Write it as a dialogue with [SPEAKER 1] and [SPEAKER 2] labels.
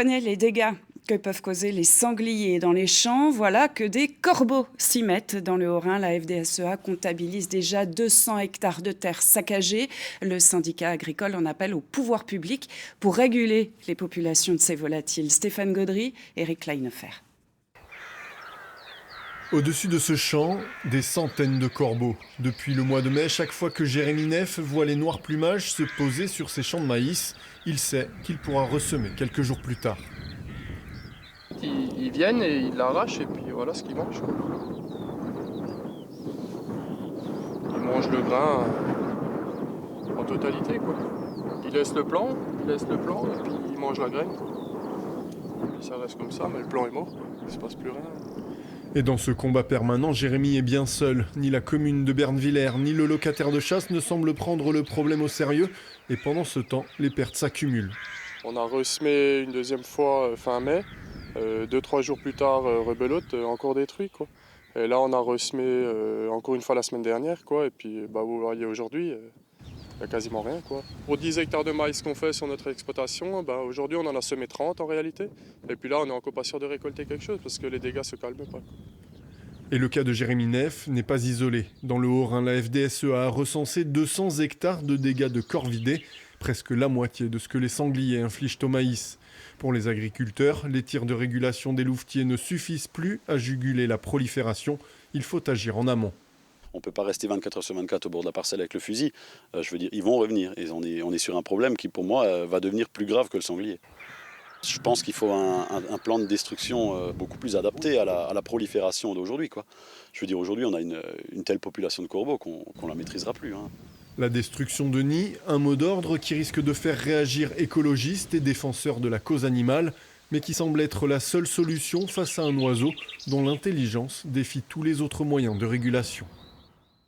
[SPEAKER 1] Connaît les dégâts que peuvent causer les sangliers dans les champs, voilà que des corbeaux s'y mettent. Dans le Haut-Rhin, la FDSEA comptabilise déjà 200 hectares de terre saccagés. Le syndicat agricole en appelle au pouvoir public pour réguler les populations de ces volatiles. Stéphane Gaudry, Éric Leinefer.
[SPEAKER 2] Au-dessus de ce champ, des centaines de corbeaux. Depuis le mois de mai, chaque fois que Jérémy Neff voit les noirs plumages se poser sur ses champs de maïs, il sait qu'il pourra ressemer quelques jours plus tard.
[SPEAKER 3] Ils viennent et ils l'arrachent et puis voilà ce qu'ils mangent. Ils mangent le grain en totalité, quoi. Ils laissent le plant et puis ils mangent la graine, quoi. Puis ça reste comme ça, mais le plant est mort, il ne se passe plus rien.
[SPEAKER 2] Et dans ce combat permanent, Jérémy est bien seul. Ni la commune de Bernvillers, ni le locataire de chasse ne semblent prendre le problème au sérieux. Et pendant ce temps, les pertes s'accumulent.
[SPEAKER 3] On a ressemé une deuxième fois fin mai. 2-3 jours plus tard, rebelote, encore détruit, quoi. Et là, on a ressemé encore une fois la semaine dernière, quoi. Et puis, vous voyez aujourd'hui, il n'y a quasiment rien, quoi. Pour 10 hectares de maïs qu'on fait sur notre exploitation, aujourd'hui, on en a semé 30 en réalité. Et puis là, on est encore pas sûr de récolter quelque chose parce que les dégâts se calment pas, quoi.
[SPEAKER 2] Et le cas de Jérémy Neff n'est pas isolé. Dans le Haut-Rhin, la FDSEA a recensé 200 hectares de dégâts de corvidés, presque la moitié de ce que les sangliers infligent au maïs. Pour les agriculteurs, les tirs de régulation des louvetiers ne suffisent plus à juguler la prolifération. Il faut agir en amont.
[SPEAKER 4] On ne peut pas rester 24 heures sur 24 au bord de la parcelle avec le fusil. Je veux dire, ils vont revenir. Et on est sur un problème qui, pour moi, va devenir plus grave que le sanglier. Je pense qu'il faut un plan de destruction beaucoup plus adapté à la prolifération d'aujourd'hui, quoi. Je veux dire, aujourd'hui, on a une telle population de corbeaux qu'on ne la maîtrisera plus, hein.
[SPEAKER 2] La destruction de nids, un mot d'ordre qui risque de faire réagir écologistes et défenseurs de la cause animale, mais qui semble être la seule solution face à un oiseau dont l'intelligence défie tous les autres moyens de régulation.